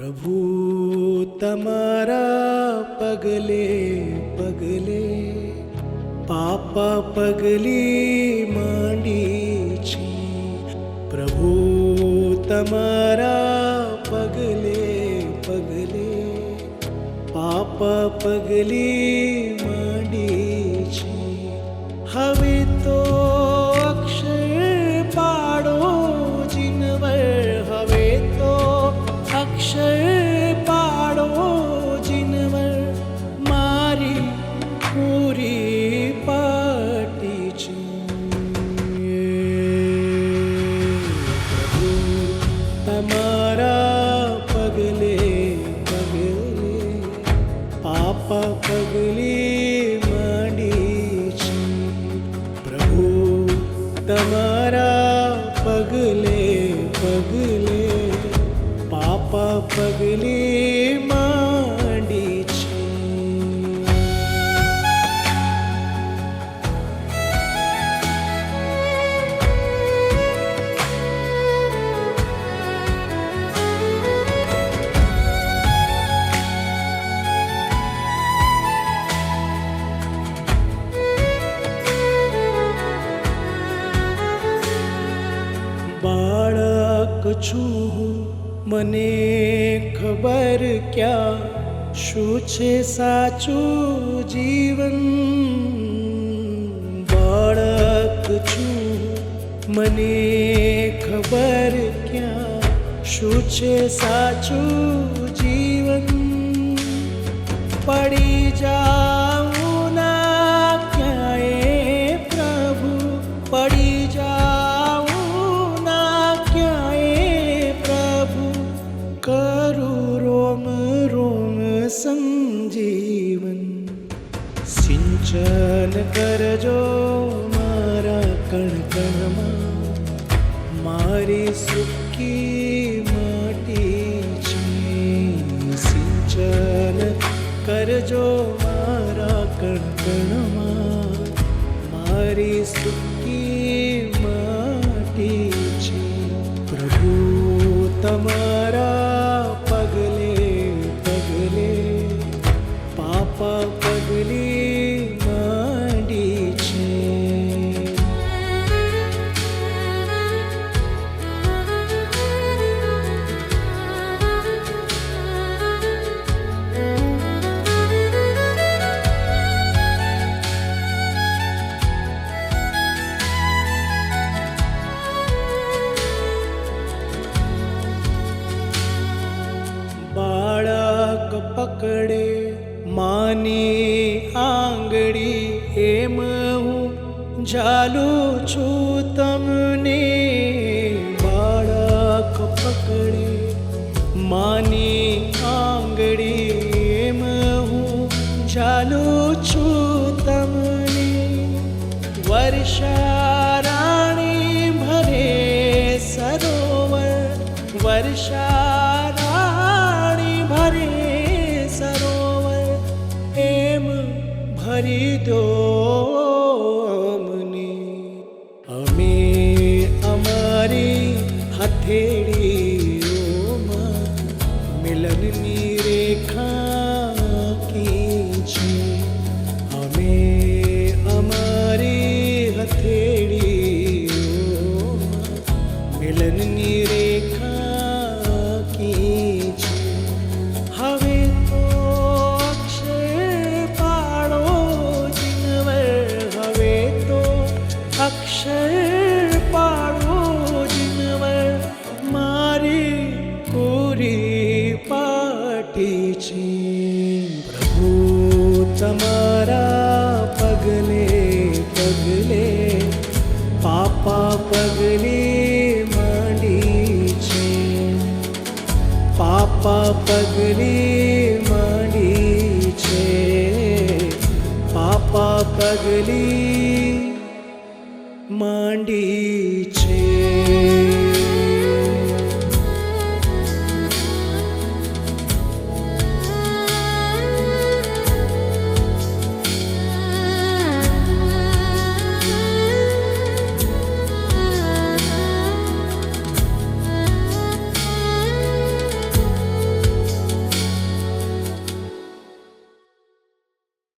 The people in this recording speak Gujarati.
પ્રભુ તમારા પગલે પગલે પાપા પગલી માંડી છે. પ્રભુ તમારા પગલે પગલે પાપા પગલી માંડી છે. હવે તો અક્ષર પાડો જીનવર, હવે તો અક્ષર પાડો જીનવર, મારી પૂરી પાટી છે. પ્રભુ તમારા પગલે પગલે પાપા પગલી માંડી છે. પ્રભુ તમારા પગલે પગલે પાપા પગલી માંડી છે. બાળક છું મને ખબર ક્યાં શું છે સાચું જીવન. બાળક છું મને ખબર ક્યાં શું છે સાચું જીવન. પડી જાઉં ના ક્યાંય પ્રભુ, પડી જાઉં ના ક્યાંય પ્રભુ, કરું રોમ રોમ સંજીવન. સિંચન કરજો મારા કણકણમાં, મારી સૂકી માટી છે. સિંચન કરજો મારા કણકણમાં, મારી સૂકી માટી છે. પ્રભુ તમારા પગલે પગલે પાપા પગલી માંડી છે. બાળક પકડે માની આંગળી, એમ હું ઝાલું છું તમને. બાળક પકડે માની આંગળી, એમ હું ઝાલું છું તમને. વર્ષા રાણી ભરે સરોવર, વર્ષા રાણી ભરે સરોવર, એમ ભરી દો અમને. અમે અમારી હથેળીઓમાં મિલનની રેખા કી છે. અમે અમારી હથેળીઓમાં મિલનની રેખા કી છે. હવે તો અક્ષર પાડો જીનવર, હવે તો અક્ષર પાડો જીનવર, મારી પૂરી પાટી છે. પ્રભુ તમારા પગલે પગલે પાપા પગલી માંડી છે. પાપા પગલી માંડી છે. પાપા પગલી માંડી છે.